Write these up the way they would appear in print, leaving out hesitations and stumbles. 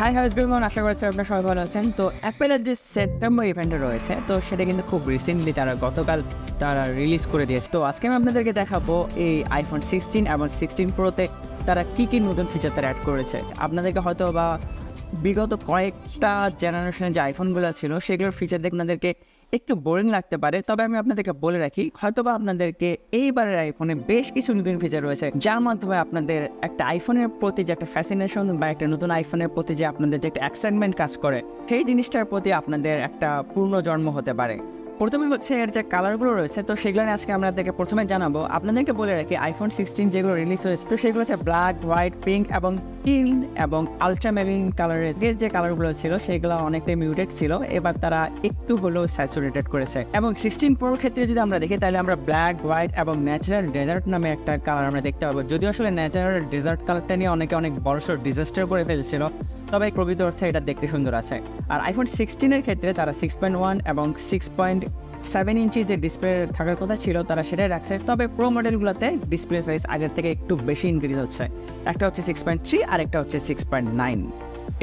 High house বিমন, আশা করছি আপনারা সবাই ভালো আছেন। তো অ্যাপেলের যে সেপ্টেম্বর ইভেন্টটা রয়েছে, তো সেটা কিন্তু খুব রিসেন্টলি গতকাল তারা রিলিজ করে দিয়েছে। তো আজকে আমি আপনাদেরকে দেখাবো এই আইফোন 16 এবং 16 প্রোতে তারা কী কী নতুন ফিচার তারা অ্যাড করেছে। আপনাদেরকে হয়তো বা বিগত কয়েকটা জেনারেশনের যে আইফোনগুলো ছিল সেগুলোর ফিচার দেখে আপনাদেরকে একটু বোরিং লাগতে পারে, তবে আমি আপনাদেরকে বলে রাখি হয়তোবা আপনাদেরকে এইবারের আইফোনে বেশ কিছু নতুন ফিচার রয়েছে যার মাধ্যমে আপনাদের একটা আইফোনের প্রতি যে একটা ফ্যাসিনেশন বা একটা নতুন আইফোনের প্রতি যে আপনাদের যে একটা এক্সাইটমেন্ট কাজ করে সেই জিনিসটার প্রতি আপনাদের একটা পূর্ণ জন্ম হতে পারে। প্রথমে হচ্ছে এর যে কালারগুলো রয়েছে, তো সেগুলো নিয়ে আজকে আপনাদেরকে প্রথমে জানাবো। আপনাদেরকে বলে রাখি আইফোন 16 যেগুলো রিলিজ হয়েছে, তো সেগুলো হচ্ছে ব্ল্যাক, হোয়াইট, পিঙ্ক এবং টিল এবং আলট্রামেরিন কালারের যে কালারগুলো ছিল সেগুলো অনেকটাই মিউটেড ছিল, এবার তারা একটু হলেও স্যাচুরেটেড করেছে। এবং 16 প্রোর ক্ষেত্রে যদি আমরা দেখি তাহলে আমরা ব্ল্যাক, হোয়াইট এবং ন্যাচারাল ডেজার্ট নামে একটা কালার আমরা দেখতে পাবো। যদিও আসলে ন্যাচারাল ডেজার্ট কালারটা নিয়ে অনেক বড়সড় ডিজাস্টার করে ফেলছিল, তবে প্রকৃত অর্থে এটা দেখতে সুন্দর আছে। আর আইফোন 16-এর ক্ষেত্রে তারা 6.1 এবং 6.7 ইঞ্চি যে ডিসপ্লে থাকার কথা ছিল তারা সেটাই রাখছে, তবে প্রো মডেলগুলোতে ডিসপ্লে সাইজ আগের থেকে একটু বেশি ইনক্রিজ হচ্ছে। একটা হচ্ছে 6.3 আর একটা হচ্ছে 6.9।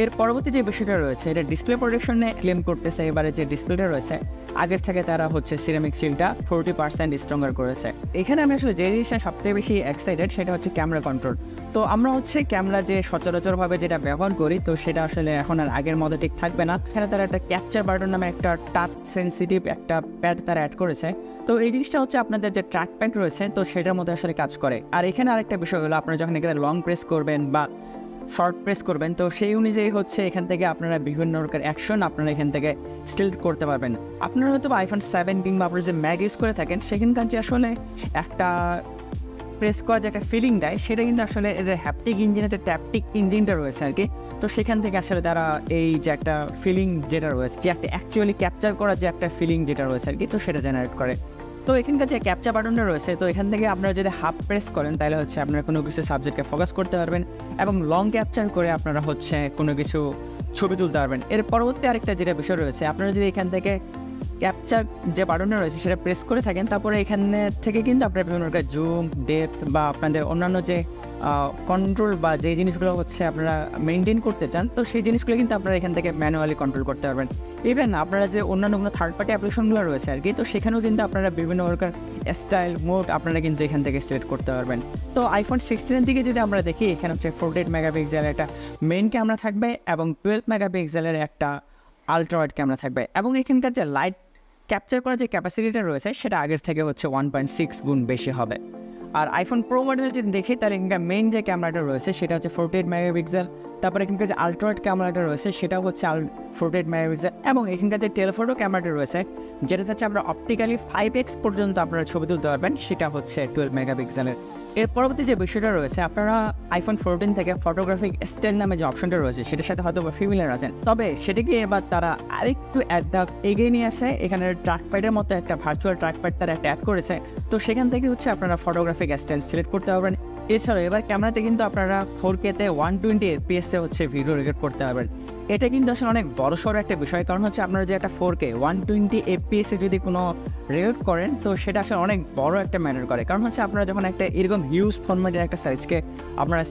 এর পরবর্তী যে বিষয়টা রয়েছে এটা ডিসপ্লে প্রোটেকশনে ক্লেম করতেছে। এবারে যে ডিসপ্লেটা রয়েছে আগের থেকে তারা হচ্ছে সিরামিক সিলটা 40% স্ট্রঙ্গার করেছে। এখানে আমি আসলে যে জিনিসটা সবথেকে বেশি এক্সাইটেড সেটা হচ্ছে ক্যামেরা কন্ট্রোল। তো আমরা হচ্ছে ক্যামেরা যে সচরাচরভাবে যেটা ব্যবহার করি, তো সেটা আসলে এখন আর আগের মতো ঠিক থাকবে না। এখানে তারা একটা ক্যাপচার বাটন নামে একটা টাচ সেন্সিটিভ একটা প্যাড তারা অ্যাড করেছে। তো এই জিনিসটা হচ্ছে আপনাদের যে ট্র্যাক প্যাড রয়েছে তো সেটার মধ্যে আসলে কাজ করে। আর এখানে আরেকটা বিষয় হলো আপনারা যখন এখানে লং প্রেস করবেন বা শর্ট প্রেস করবেন, তো সেই অনুযায়ী হচ্ছে এখান থেকে আপনারা বিভিন্ন রকমের অ্যাকশন আপনারা এখান থেকে সিলেক্ট করতে পারবেন। আপনারা হয়তো আইফোন 7 কিংবা আপনারা যে ম্যাগ ইউজ করে থাকেন সেখানকার যে আসলে একটা প্রেস করা যে একটা ফিলিং দেয় সেটা কিন্তু আসলে এদের হ্যাপটিক ইঞ্জিনের যে ট্যাপটিক ইঞ্জিনটা রয়েছে আর কি, তো সেখান থেকে আসলে তারা এই যে একটা ফিলিং যেটা রয়েছে, যে একটা অ্যাকচুয়ালি ক্যাপচার করা যে একটা ফিলিং যেটা রয়েছে আর কি, তো সেটা জেনারেট করে। তো এখানকার যে ক্যাপচার বাটনটা রয়েছে, তো এখান থেকে আপনারা যদি হাফ প্রেস করেন তাহলে হচ্ছে আপনারা কোনো কিছু সাবজেক্টকে ফোকাস করতে পারবেন এবং লং ক্যাপচার করে আপনারা হচ্ছে কোনো কিছু ছবি তুলতে পারবেন। এর পরবর্তী আরেকটা যেটা বিষয় রয়েছে, আপনারা যদি এখান থেকে ক্যাপচার যে বাটনটা রয়েছে সেটা প্রেস করে থাকেন, তারপরে এখানে থেকে কিন্তু আপনারা বিভিন্ন রকমের জুম, ডেপথ বা আপনাদের অন্যান্য যে কন্ট্রোল বা যে জিনিসগুলো হচ্ছে আপনারা মেনটেন করতে চান, তো সেই জিনিসগুলো কিন্তু আপনারা এখান থেকে ম্যানুয়ালি কন্ট্রোল করতে পারবেন। ইভেন আপনারা যে অন্যান্য কোনো থার্ড পার্টি অ্যাপ্লিকেশনগুলো রয়েছে আর কি, তো সেখানেও কিন্তু আপনারা বিভিন্ন প্রকার স্টাইল মোড আপনারা কিন্তু এখান থেকে সিলেক্ট করতে পারবেন। তো আইফোন 16-এর দিকে যদি আমরা দেখি, এখানে হচ্ছে 48 মেগাপিক্সেলের একটা মেইন ক্যামেরা থাকবে এবং 12 মেগাপিক্সেলের একটা আলট্রা ওয়াইড ক্যামেরা থাকবে। এবং এখানকার যে লাইট ক্যাপচার করার যে ক্যাপাসিটিটা রয়েছে সেটা আগের থেকে হচ্ছে 1.6 গুণ বেশি হবে। আর আইফোন প্রো মডেল যদি দেখি তাহলে এখানকার মেইন যে ক্যামেরাটা রয়েছে সেটা হচ্ছে 48 মেগাপিক্সেল, তারপরে এখানকার যে আলট্রা ওয়াইড ক্যামেরাটা রয়েছে সেটা হচ্ছে 48 মেগাপিক্সেল, এবং এখানকার যে টেলিফোটো ক্যামেরাটা রয়েছে যেটা হচ্ছে আমরা অপটিক্যালি 5x পর্যন্ত আপনারা ছবি তুলতে পারবেন, সেটা হচ্ছে 12 মেগাপিক্সেলের। এর পরবর্তী যে বিষয়টা রয়েছে, আপনারা আইফোন 14 থেকে ফটোগ্রাফিক স্টাইল নামে যে অপশনটা রয়েছে সেটার সাথে হয়তো ফ্যামিলিয়ার আছেন, তবে সেটাকে এবার তারা আরেকটু এক ধাপ এগিয়ে নিয়ে আসে। এখানে ট্র্যাকপ্যাডের মতো একটা ভার্চুয়াল ট্র্যাকপ্যাড তারা একটা অ্যাড করেছে, তো সেখান থেকে হচ্ছে আপনারা ফটোগ্রাফিক স্টাইল সিলেক্ট করতে পারবেন। এছাড়াও এবার ক্যামেরাতে কিন্তু আপনারা 4K-তে 120 FPS-এ হচ্ছে ভিডিও রেকর্ড করতে পারবেন। এটা কিন্তু আসলে অনেক বড়সড় একটা বিষয়, কারণ হচ্ছে আপনারা যে একটা 4K 120 FPS-এ যদি কোনো রেকর্ড করেন তো সেটা আসলে অনেক বড় একটা ম্যাটার করে। কারণ হচ্ছে আপনারা যখন একটা এরকম হিউজ ফরম্যাটের একটা সাইজকে আপনারা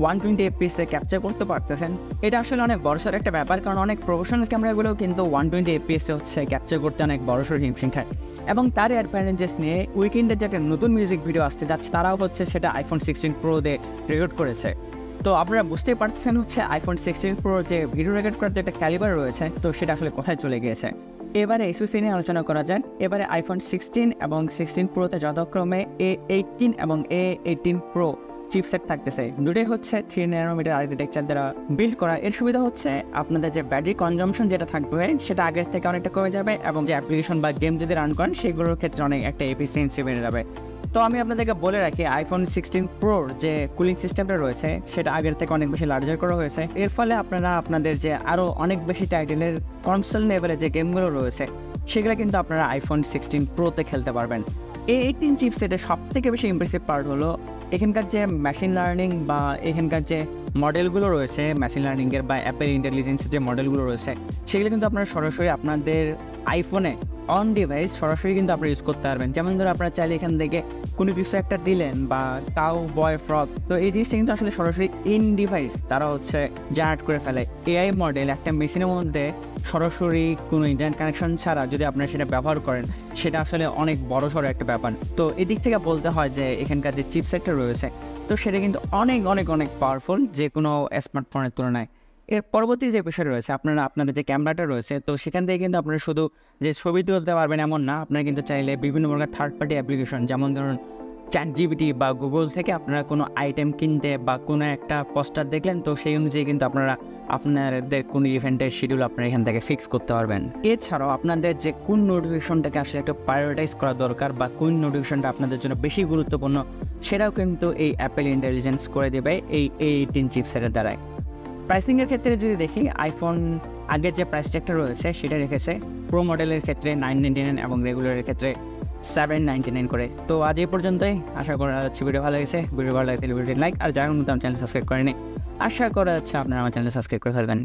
120 FPS-এ ক্যাপচার করতে পারতেছেন, এটা আসলে অনেক বড়সড় একটা ব্যাপার। কারণ অনেক প্রফেশনাল ক্যামেরাগুলোও কিন্তু 120 FPS-এ হচ্ছে ক্যাপচার করতে অনেক বড়সড় হিমশিম খায়। এবং তার অ্যাডভান্টেজেস নিয়ে উইকেন্ডের যে একটা নতুন মিউজিক ভিডিও আসতে যাচ্ছে তারাও হচ্ছে সেটা আইফোন 16 প্রোতে রেকর্ড করেছে। তো আপনারা বুঝতেই পারছেন হচ্ছে আইফোন 16 প্রো যে ভিডিও রেকর্ড করার যে একটা ক্যালিবার রয়েছে, তো সেটা আসলে কোথায় চলে গিয়েছে। এবারে এসওসি নিয়ে আলোচনা করা যাক। এবারে আইফোন 16 এবং 16 প্রোতে যথাক্রমে A18 এবং A18 প্রো চিপসেট থাকতেছে। দুটোই হচ্ছে 3 ন্যানোমিটার আর্কিটেকচার দ্বারা বিল্ড করা। এর সুবিধা হচ্ছে আপনাদের যে ব্যাটারি কনজাম্পশন যেটা থাকবে সেটা আগের থেকে অনেকটা কমে যাবে, এবং যে অ্যাপ্লিকেশন বা গেম যদি রান করেন সেগুলোর ক্ষেত্রে অনেক একটা এফিসিয়েন্সি বেড়ে যাবে। তো আমি আপনাদেরকে বলে রাখি আইফোন 16 প্রোর যে কুলিং সিস্টেমটা রয়েছে সেটা আগের থেকে অনেক বেশি লার্জার করা হয়েছে। এর ফলে আপনারা আপনাদের যে আরও অনেক বেশি টাইটেলের কনসোল লেভেলে যে গেমগুলো রয়েছে সেগুলো কিন্তু আপনারা আইফোন 16 প্রোতে খেলতে পারবেন। A18 চিপসেটের সব থেকে বেশি ইমপ্রেসিভ পার্ট হলো এখানকার যে মেশিন লার্নিং বা এখানকার যে মডেলগুলো রয়েছে মেশিন লার্নিংয়ের বা অ্যাপেল ইন্টেলিজেন্সের যে মডেলগুলো রয়েছে সেগুলো কিন্তু আপনারা সরাসরি আপনাদের আইফোনে অন ডিভাইস সরাসরি কিন্তু আপনারা ইউজ করতে পারবেন। যেমন ধরো আপনারা চাইলে এখান থেকে কোনো কিছু একটা দিলেন বা কাউ বয় ফ্রক, তো এই জিনিসটা কিন্তু আসলে সরাসরি ইন ডিভাইস তারা জেনারেট করে ফেলে। এআই মডেল একটা মেশিনের মধ্যে সরাসরি কোনো ইন্টারনেট কানেকশন ছাড়া যদি আপনারা সেটা ব্যবহার করেন, সেটা আসলে অনেক বড়সড় একটা ব্যাপার। তো এদিক থেকে বলতে হয় যে এখানকার যে চিপসেটটা রয়েছে, তো সেটা কিন্তু অনেক অনেক অনেক পাওয়ারফুল যে কোনো স্মার্টফোনের তুলনায়। এর পরবর্তী যে বিষয় রয়েছে, আপনাদের যে ক্যামেরাটা রয়েছে, তো সেখান থেকে কিন্তু আপনারা শুধু যে ছবি তুলতে পারবেন এমন না, আপনারা কিন্তু চাইলে বিভিন্ন প্রকার থার্ড পার্টি অ্যাপ্লিকেশন, যেমন ধরুন ChatGPT বা গুগল থেকে আপনারা কোনো আইটেম কিনতে বা কোনো একটা পোস্টার দেখলেন, তো সেই অনুযায়ী কিন্তু আপনারা আপনাদের কোনো ইভেন্টের শিডিউল আপনারা এখান থেকে ফিক্স করতে পারবেন। এছাড়াও আপনাদের যে কোন নোটিফিকেশনটাকে আসলে একটু প্রায়োরিটাইজ করা দরকার বা কোন নোটিফিকেশনটা আপনাদের জন্য বেশি গুরুত্বপূর্ণ, সেটাও কিন্তু এই অ্যাপেল ইন্টেলিজেন্স করে দেবে এই A18 চিপসেটের দ্বারাই। প্রাইসিংয়ের ক্ষেত্রে যদি দেখি, আইফোন আগের যে প্রাইস ট্যাগটা রয়েছে সেটা রেখেছে প্রো মডেলের ক্ষেত্রে $999 এবং রেগুলারের ক্ষেত্রে $799 করে। তো আজ এই পর্যন্তই, আশা করা যাচ্ছে ভিডিও ভালো লেগেছে। ভিডিও ভালো লাগলে ভিডিওটি লাইক, আর যারা নতুন চ্যানেল সাবস্ক্রাইব করেনি, আশা করা যাচ্ছে আপনারা আমার চ্যানেল সাবস্ক্রাইব করে থাকবেন।